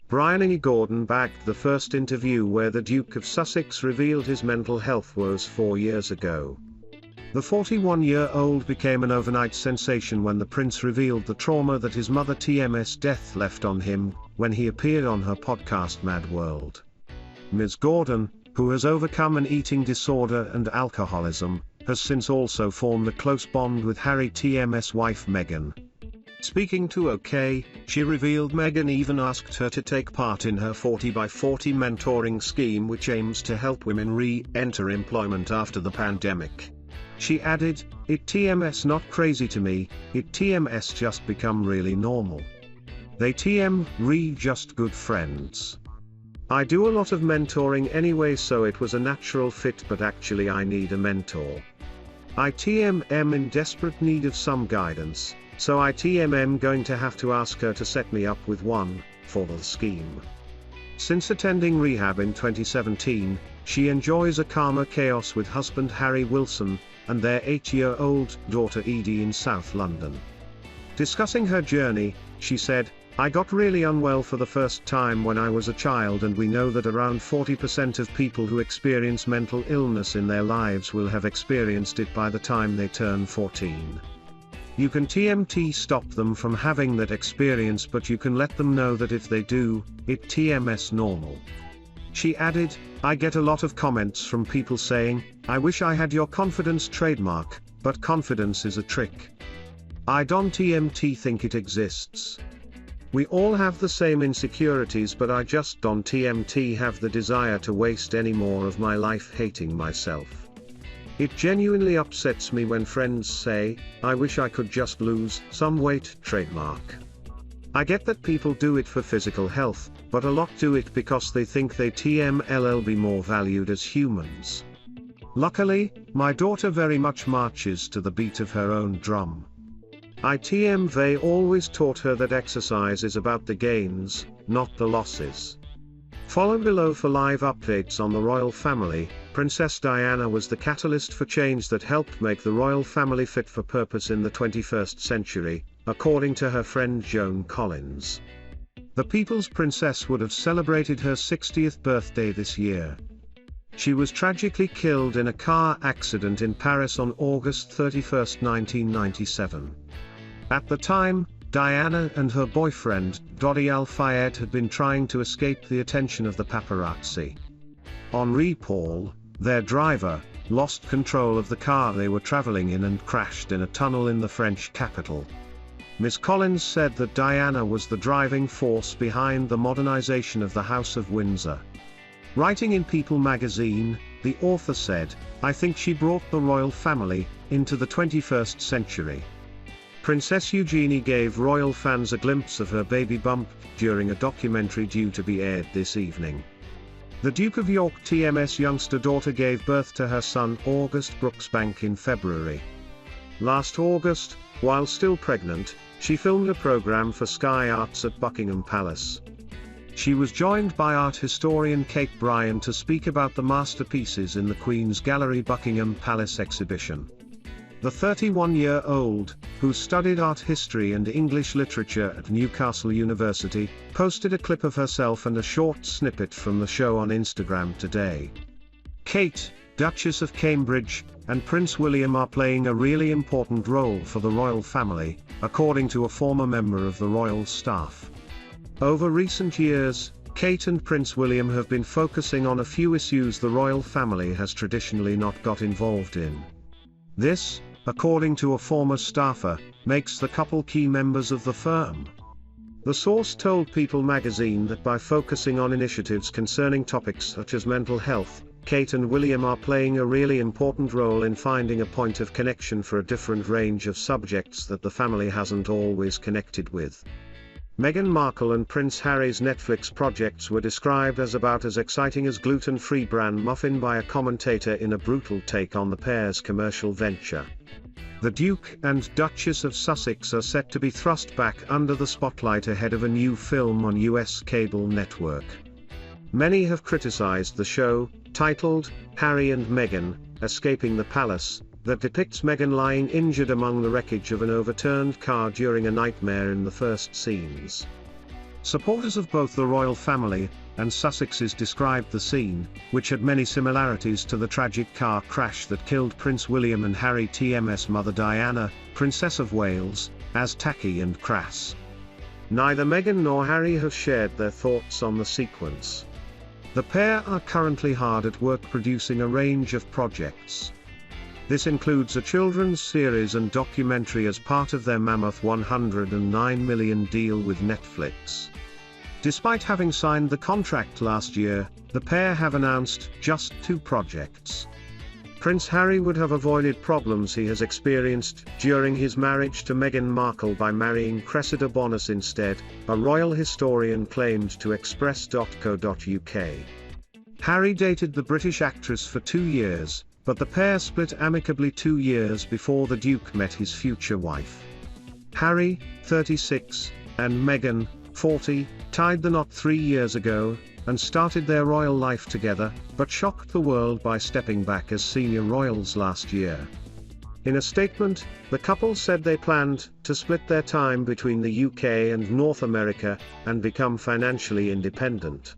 Bryony Gordon bagged the first interview where the Duke of Sussex revealed his mental health woes 4 years ago. The 41-year-old became an overnight sensation when the prince revealed the trauma that his mother TM's death left on him, when he appeared on her podcast Mad World. Ms. Gordon, who has overcome an eating disorder and alcoholism, has since also formed a close bond with Harry TM's wife Meghan. Speaking to OK, she revealed Meghan even asked her to take part in her 40x40 mentoring scheme, which aims to help women re-enter employment after the pandemic. She added, "It TMS not crazy to me, it TMS just become really normal. They just good friends. I do a lot of mentoring anyway, so it was a natural fit, but actually I need a mentor. I am in desperate need of some guidance, so I am going to have to ask her to set me up with one, for the scheme." Since attending rehab in 2017, she enjoys a calmer chaos with husband Harry Wilson, and their 8-year-old daughter Edie in South London. Discussing her journey, she said, "I got really unwell for the first time when I was a child, and we know that around 40% of people who experience mental illness in their lives will have experienced it by the time they turn 14. You can stop them from having that experience, but you can let them know that if they do, it TMS normal." She added, "I get a lot of comments from people saying, 'I wish I had your confidence trademark, but confidence is a trick. I don't think it exists. We all have the same insecurities, but I just don't have the desire to waste any more of my life hating myself. It genuinely upsets me when friends say, 'I wish I could just lose some weight trademark.' I get that people do it for physical health, but a lot do it because they think they be more valued as humans. Luckily, my daughter very much marches to the beat of her own drum. They always taught her that exercise is about the gains, not the losses." Follow below for live updates on the royal family. Princess Diana was the catalyst for change that helped make the royal family fit for purpose in the 21st century, according to her friend Joan Collins. The People's Princess would have celebrated her 60th birthday this year. She was tragically killed in a car accident in Paris on August 31, 1997. At the time, Diana and her boyfriend, Dodi Al-Fayed, had been trying to escape the attention of the paparazzi. Henri Paul, their driver, lost control of the car they were traveling in and crashed in a tunnel in the French capital. Ms. Collins said that Diana was the driving force behind the modernization of the House of Windsor. Writing in People magazine, the author said, "I think she brought the royal family into the 21st century." Princess Eugenie gave royal fans a glimpse of her baby bump during a documentary due to be aired this evening. The Duke of York TM's youngster daughter gave birth to her son August Brooksbank in February. Last August, while still pregnant, she filmed a program for Sky Arts at Buckingham Palace. She was joined by art historian Kate Bryan to speak about the masterpieces in the Queen's Gallery Buckingham Palace exhibition. The 31-year-old, who studied art history and English literature at Newcastle University, posted a clip of herself and a short snippet from the show on Instagram today. Kate, Duchess of Cambridge, and Prince William are playing a really important role for the royal family, according to a former member of the royal staff. Over recent years, Kate and Prince William have been focusing on a few issues the royal family has traditionally not got involved in. This, according to a former staffer, makes the couple key members of the firm. The source told People magazine that by focusing on initiatives concerning topics such as mental health, Kate and William are playing a really important role in finding a point of connection for a different range of subjects that the family hasn't always connected with. Meghan Markle and Prince Harry's Netflix projects were described as about as exciting as gluten-free bran muffin by a commentator in a brutal take on the pair's commercial venture. The Duke and Duchess of Sussex are set to be thrust back under the spotlight ahead of a new film on US cable network. Many have criticized the show, titled Harry and Meghan, Escaping the Palace, that depicts Meghan lying injured among the wreckage of an overturned car during a nightmare in the first scenes. Supporters of both the royal family and Sussexes described the scene, which had many similarities to the tragic car crash that killed Prince William and Harry Tm's mother Diana, Princess of Wales, as tacky and crass. Neither Meghan nor Harry have shared their thoughts on the sequence. The pair are currently hard at work producing a range of projects. This includes a children's series and documentary as part of their mammoth $109 million deal with Netflix. Despite having signed the contract last year, the pair have announced just 2 projects. Prince Harry would have avoided problems he has experienced during his marriage to Meghan Markle by marrying Cressida Bonas instead, a royal historian claimed to Express.co.uk. Harry dated the British actress for 2 years, but the pair split amicably 2 years before the Duke met his future wife. Harry, 36, and Meghan, 40, tied the knot 3 years ago, and started their royal life together, but shocked the world by stepping back as senior royals last year. In a statement, the couple said they planned to split their time between the UK and North America, and become financially independent.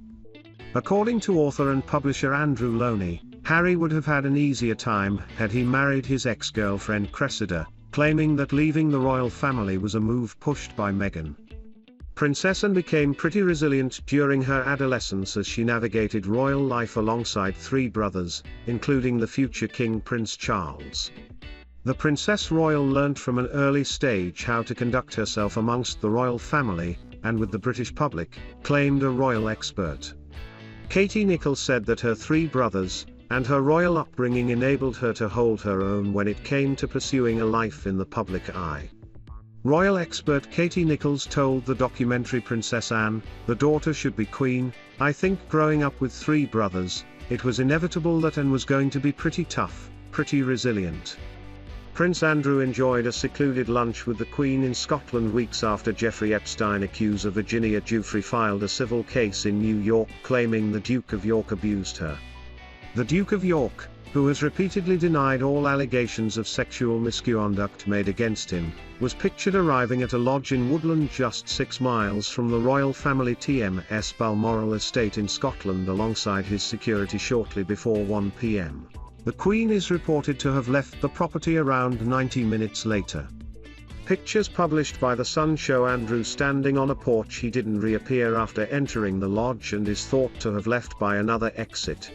According to author and publisher Andrew Loney, Harry would have had an easier time had he married his ex-girlfriend Cressida, claiming that leaving the royal family was a move pushed by Meghan. Princess Anne became pretty resilient during her adolescence as she navigated royal life alongside 3 brothers, including the future King Prince Charles. The Princess Royal learnt from an early stage how to conduct herself amongst the royal family, and with the British public, claimed a royal expert. Katie Nichols said that her 3 brothers, and her royal upbringing enabled her to hold her own when it came to pursuing a life in the public eye. Royal expert Katie Nichols told the documentary Princess Anne, "The daughter should be queen. I think growing up with 3 brothers, it was inevitable that Anne was going to be pretty tough, pretty resilient." Prince Andrew enjoyed a secluded lunch with the Queen in Scotland weeks after Jeffrey Epstein accuser Virginia Giuffre filed a civil case in New York claiming the Duke of York abused her. The Duke of York, who has repeatedly denied all allegations of sexual misconduct made against him, was pictured arriving at a lodge in Woodland just 6 miles from the royal family TM's Balmoral estate in Scotland alongside his security shortly before 1 p.m. The Queen is reported to have left the property around 90 minutes later. Pictures published by The Sun show Andrew standing on a porch. He didn't reappear after entering the lodge and is thought to have left by another exit.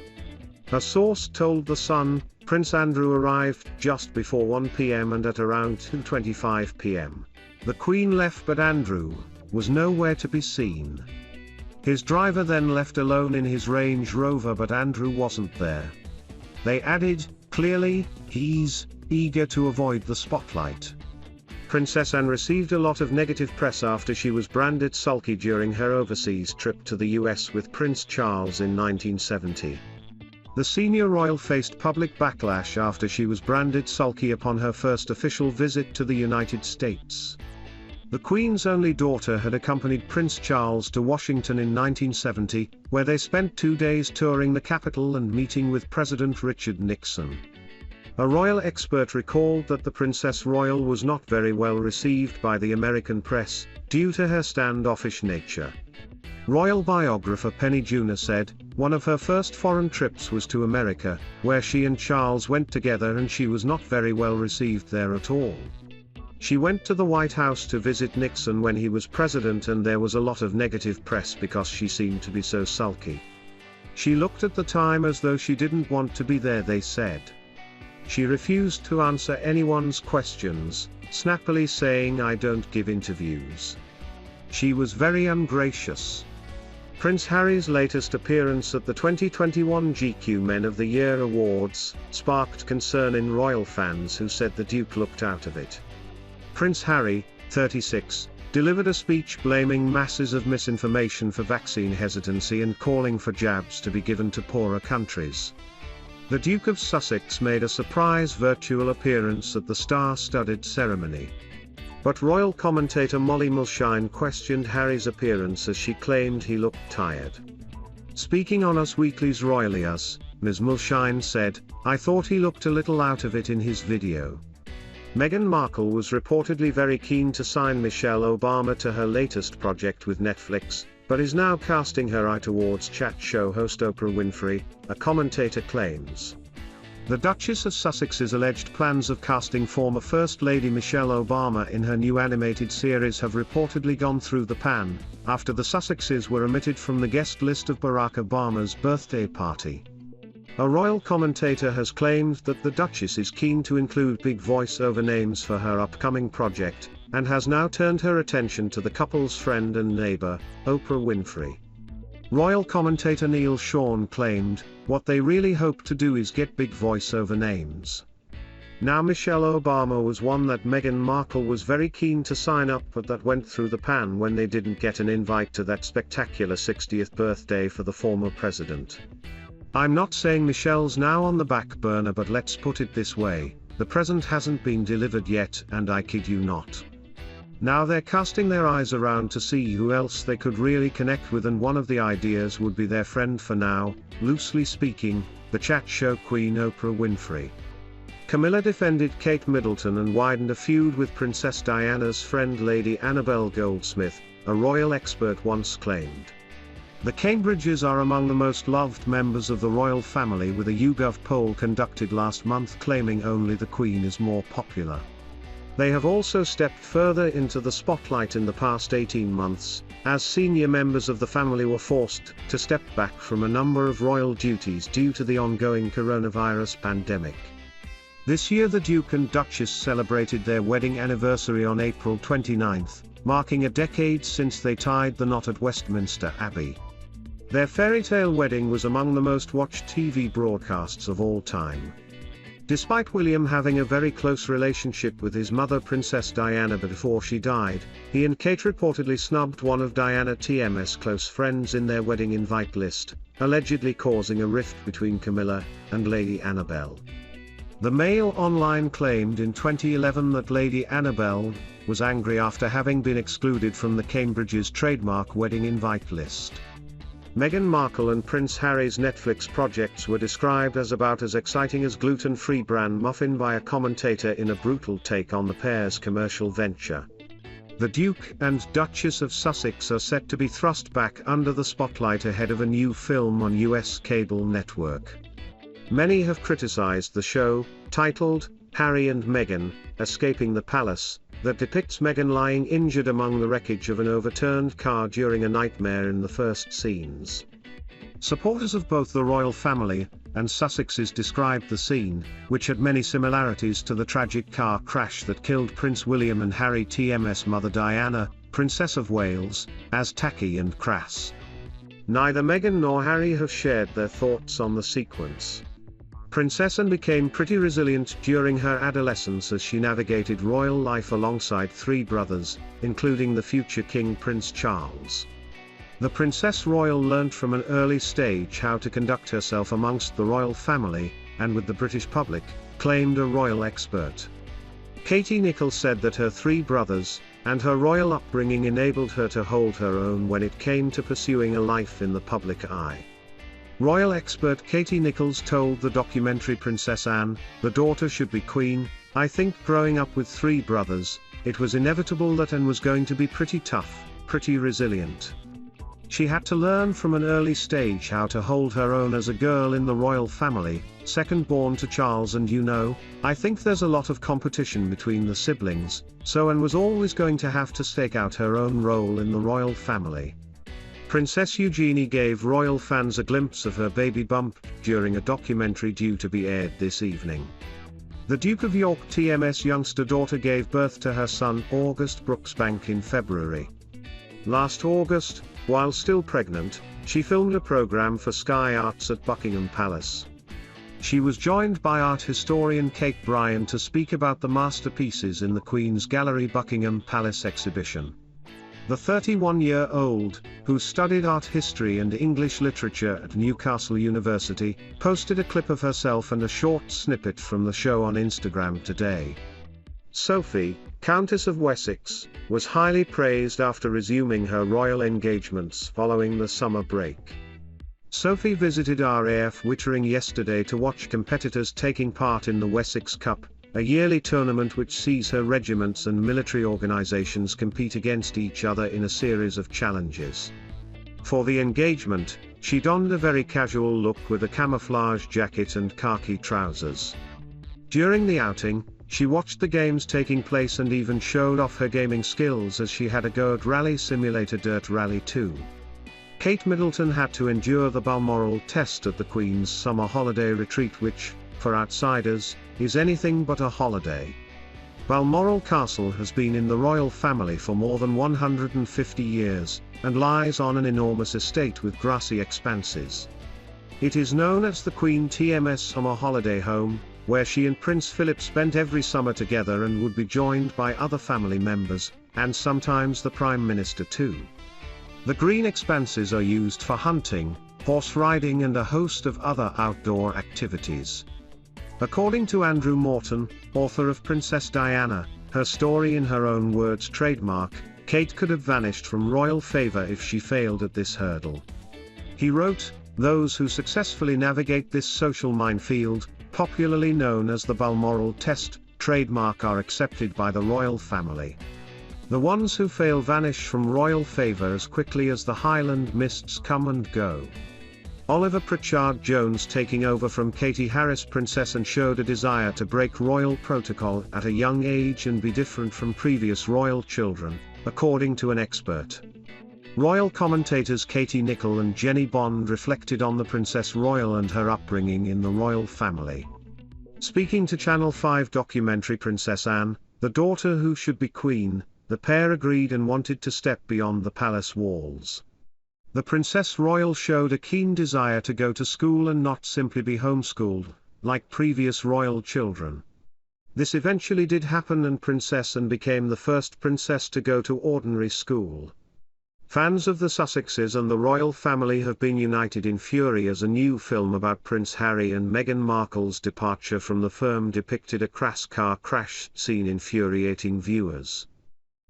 A source told The Sun, Prince Andrew arrived just before 1 p.m. and at around 2:25 p.m. The Queen left but Andrew was nowhere to be seen. His driver then left alone in his Range Rover but Andrew wasn't there. They added, "Clearly, he's eager to avoid the spotlight." Princess Anne received a lot of negative press after she was branded sulky during her overseas trip to the US with Prince Charles in 1970. The senior royal faced public backlash after she was branded sulky upon her first official visit to the United States. The Queen's only daughter had accompanied Prince Charles to Washington in 1970, where they spent 2 days touring the Capitol and meeting with President Richard Nixon. A royal expert recalled that the Princess Royal was not very well received by the American press, due to her standoffish nature. Royal biographer Penny Junor said, one of her first foreign trips was to America, where she and Charles went together and she was not very well received there at all. She went to the White House to visit Nixon when he was president and there was a lot of negative press because she seemed to be so sulky. She looked at the time as though she didn't want to be there, they said. She refused to answer anyone's questions, snappily saying, "I don't give interviews." She was very ungracious. Prince Harry's latest appearance at the 2021 GQ Men of the Year Awards sparked concern in royal fans who said the Duke looked out of it. Prince Harry, 36, delivered a speech blaming masses of misinformation for vaccine hesitancy and calling for jabs to be given to poorer countries. The Duke of Sussex made a surprise virtual appearance at the star-studded ceremony. But royal commentator Molly Mulshine questioned Harry's appearance as she claimed he looked tired. Speaking on Us Weekly's Royally Us, Ms. Mulshine said, "I thought he looked a little out of it in his video. Meghan Markle was reportedly very keen to sign Michelle Obama to her latest project with Netflix, but is now casting her eye towards chat show host Oprah Winfrey, a commentator claims. The Duchess of Sussex's alleged plans of casting former First Lady Michelle Obama in her new animated series have reportedly gone through the pan, after the Sussexes were omitted from the guest list of Barack Obama's birthday party. A royal commentator has claimed that the Duchess is keen to include big voice-over names for her upcoming project, and has now turned her attention to the couple's friend and neighbor, Oprah Winfrey. Royal commentator Neil Sean claimed, "What they really hope to do is get big voice-over names." Now Michelle Obama was one that Meghan Markle was very keen to sign up, but that went through the pan when they didn't get an invite to that spectacular 60th birthday for the former president. I'm not saying Michelle's now on the back burner, but let's put it this way, the present hasn't been delivered yet, and I kid you not. Now they're casting their eyes around to see who else they could really connect with, and one of the ideas would be their friend for now, loosely speaking, the chat show queen Oprah Winfrey. Camilla defended Kate Middleton and widened a feud with Princess Diana's friend Lady Annabelle Goldsmith, a royal expert once claimed. The Cambridges are among the most loved members of the royal family, with a YouGov poll conducted last month claiming only the Queen is more popular. They have also stepped further into the spotlight in the past 18 months, as senior members of the family were forced to step back from a number of royal duties due to the ongoing coronavirus pandemic. This year the Duke and Duchess celebrated their wedding anniversary on April 29, marking a decade since they tied the knot at Westminster Abbey. Their fairy tale wedding was among the most watched TV broadcasts of all time. Despite William having a very close relationship with his mother Princess Diana before she died, he and Kate reportedly snubbed one of Diana TM's close friends in their wedding invite list, allegedly causing a rift between Camilla and Lady Annabelle. The Mail Online claimed in 2011 that Lady Annabelle was angry after having been excluded from the Cambridge's trademark wedding invite list. Meghan Markle and Prince Harry's Netflix projects were described as about as exciting as gluten-free bran muffin by a commentator in a brutal take on the pair's commercial venture. The Duke and Duchess of Sussex are set to be thrust back under the spotlight ahead of a new film on US cable network. Many have criticized the show, titled Harry and Meghan, Escaping the Palace, that depicts Meghan lying injured among the wreckage of an overturned car during a nightmare in the first scenes. Supporters of both the royal family and Sussexes described the scene, which had many similarities to the tragic car crash that killed Prince William and Harry TM's mother Diana, Princess of Wales, as tacky and crass. Neither Meghan nor Harry have shared their thoughts on the sequence. Princess Anne became pretty resilient during her adolescence as she navigated royal life alongside three brothers, including the future King Prince Charles. The Princess Royal learnt from an early stage how to conduct herself amongst the royal family, and with the British public, claimed a royal expert. Katie Nichols said that her three brothers and her royal upbringing enabled her to hold her own when it came to pursuing a life in the public eye. Royal expert Katie Nichols told the documentary Princess Anne, "The daughter should be queen. I think growing up with three brothers, it was inevitable that Anne was going to be pretty tough, pretty resilient. She had to learn from an early stage how to hold her own as a girl in the royal family, second born to Charles, and I think there's a lot of competition between the siblings, so Anne was always going to have to stake out her own role in the royal family." Princess Eugenie gave royal fans a glimpse of her baby bump during a documentary due to be aired this evening. The Duke of York TM's youngster daughter gave birth to her son August Brooksbank in February. Last August, while still pregnant, she filmed a program for Sky Arts at Buckingham Palace. She was joined by art historian Kate Bryan to speak about the masterpieces in the Queen's Gallery Buckingham Palace exhibition. The 31-year-old, who studied art history and English literature at Newcastle University, posted a clip of herself and a short snippet from the show on Instagram today. Sophie, Countess of Wessex, was highly praised after resuming her royal engagements following the summer break. Sophie visited RAF Wittering yesterday to watch competitors taking part in the Wessex Cup, a yearly tournament which sees her regiments and military organizations compete against each other in a series of challenges. For the engagement, she donned a very casual look with a camouflage jacket and khaki trousers. During the outing, she watched the games taking place and even showed off her gaming skills as she had a go at Rally Simulator Dirt Rally 2. Kate Middleton had to endure the Balmoral test at the Queen's summer holiday retreat, which, for outsiders, is anything but a holiday. Balmoral Castle has been in the royal family for more than 150 years, and lies on an enormous estate with grassy expanses. It is known as the Queen TMS Summer Holiday Home, where she and Prince Philip spent every summer together and would be joined by other family members, and sometimes the Prime Minister too. The green expanses are used for hunting, horse riding and a host of other outdoor activities. According to Andrew Morton, author of Princess Diana, her story in her own words trademark, Kate could have vanished from royal favor if she failed at this hurdle. He wrote, "Those who successfully navigate this social minefield, popularly known as the Balmoral test, trademark, are accepted by the royal family. The ones who fail vanish from royal favor as quickly as the Highland mists come and go." Oliver Pritchard Jones, taking over from Katie Harris Princess, and showed a desire to break royal protocol at a young age and be different from previous royal children, according to an expert. Royal commentators Katie Nicholl and Jenny Bond reflected on the Princess Royal and her upbringing in the royal family. Speaking to Channel 5 documentary Princess Anne, the daughter who should be queen, the pair agreed and wanted to step beyond the palace walls. The Princess Royal showed a keen desire to go to school and not simply be homeschooled, like previous royal children. This eventually did happen, and Princess Anne became the first princess to go to ordinary school. Fans of the Sussexes and the royal family have been united in fury as a new film about Prince Harry and Meghan Markle's departure from the firm depicted a crass car crash scene infuriating viewers.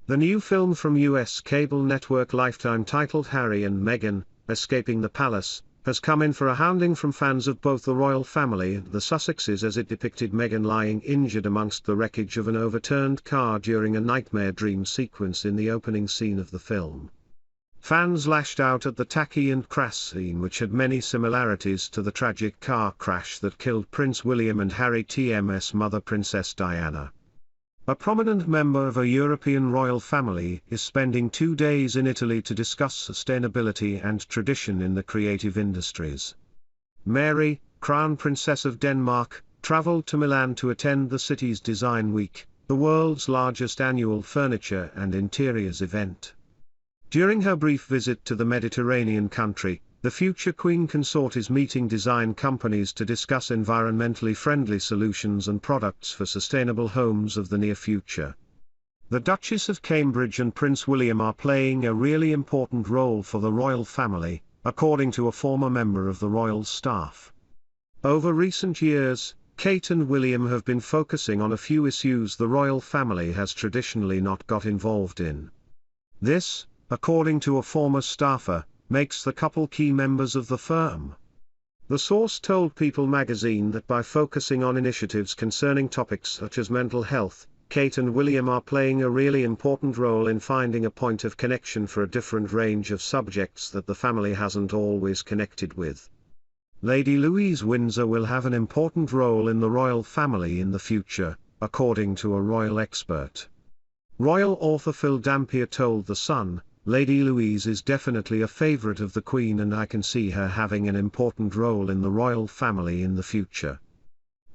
The new film from US cable network Lifetime, titled Harry and Meghan, Escaping the Palace, has come in for a hounding from fans of both the royal family and the Sussexes, as it depicted Meghan lying injured amongst the wreckage of an overturned car during a nightmare dream sequence in the opening scene of the film. Fans lashed out at the tacky and crass scene, which had many similarities to the tragic car crash that killed Prince William and Harry TMS mother Princess Diana. A prominent member of a European royal family is spending 2 days in Italy to discuss sustainability and tradition in the creative industries. Mary, Crown Princess of Denmark, traveled to Milan to attend the city's Design Week, the world's largest annual furniture and interiors event. During her brief visit to the Mediterranean country, the future Queen consort is meeting design companies to discuss environmentally friendly solutions and products for sustainable homes of the near future. The Duchess of Cambridge and Prince William are playing a really important role for the royal family, according to a former member of the royal staff. Over recent years, Kate and William have been focusing on a few issues the royal family has traditionally not got involved in. This, according to a former staffer, makes the couple key members of the firm. The source told People magazine that by focusing on initiatives concerning topics such as mental health, Kate and William are playing a really important role in finding a point of connection for a different range of subjects that the family hasn't always connected with. Lady Louise Windsor will have an important role in the royal family in the future, according to a royal expert. Royal author Phil Dampier told The Sun, "Lady Louise is definitely a favourite of the Queen, and I can see her having an important role in the royal family in the future.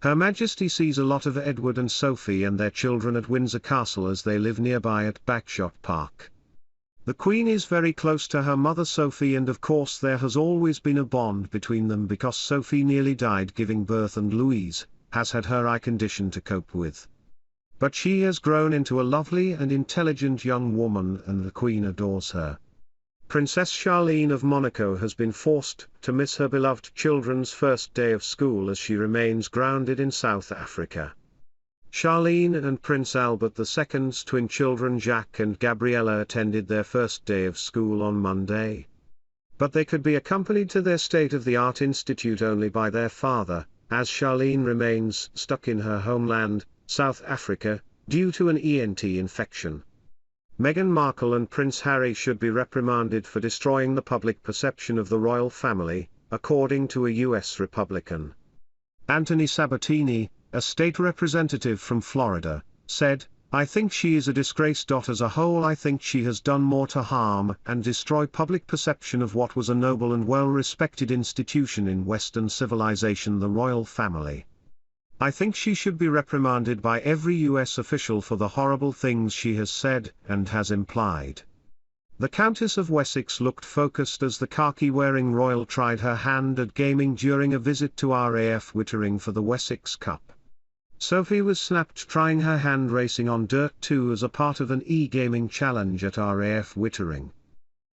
Her Majesty sees a lot of Edward and Sophie and their children at Windsor Castle as they live nearby at Bagshot Park. The Queen is very close to her mother Sophie, and of course there has always been a bond between them because Sophie nearly died giving birth and Louise has had her eye condition to cope with. But she has grown into a lovely and intelligent young woman, and the Queen adores her." Princess Charlene of Monaco has been forced to miss her beloved children's first day of school as she remains grounded in South Africa. Charlene and Prince Albert II's twin children Jacques and Gabriella attended their first day of school on Monday. But they could be accompanied to their state-of-the-art institute only by their father, as Charlene remains stuck in her homeland, South Africa, due to an ENT infection. Meghan Markle and Prince Harry should be reprimanded for destroying the public perception of the royal family, according to a U.S. Republican. Anthony Sabatini, a state representative from Florida, said, "I think she is a disgrace. As a whole, I think she has done more to harm and destroy public perception of what was a noble and well-respected institution in Western civilization, the royal family. I think she should be reprimanded by every U.S. official for the horrible things she has said and has implied." The Countess of Wessex looked focused as the khaki-wearing royal tried her hand at gaming during a visit to RAF Wittering for the Wessex Cup. Sophie was snapped trying her hand racing on Dirt 2 as a part of an e-gaming challenge at RAF Wittering.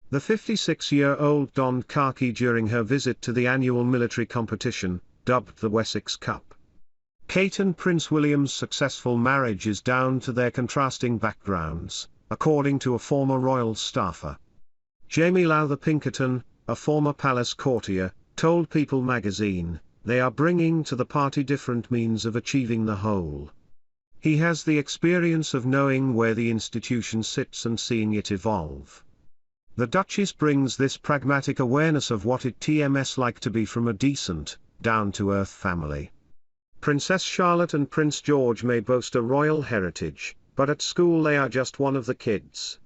The 56-year-old donned khaki during her visit to the annual military competition, dubbed the Wessex Cup. Kate and Prince William's successful marriage is down to their contrasting backgrounds, according to a former royal staffer. Jamie Lowther Pinkerton, a former palace courtier, told People magazine, "They are bringing to the party different means of achieving the whole. He has the experience of knowing where the institution sits and seeing it evolve. The Duchess brings this pragmatic awareness of what it like to be from a decent, down-to-earth family." Princess Charlotte and Prince George may boast a royal heritage, but at school they are just one of the kids.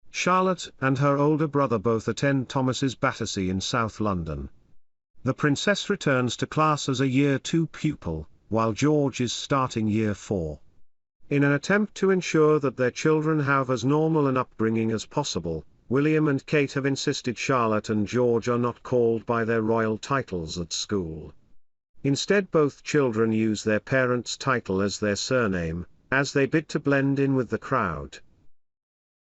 Charlotte and her older brother both attend Thomas's Battersea in South London. The princess returns to class as a Year 2 pupil, while George is starting Year 4. In an attempt to ensure that their children have as normal an upbringing as possible, William and Kate have insisted Charlotte and George are not called by their royal titles at school. Instead, both children use their parents' title as their surname, as they bid to blend in with the crowd.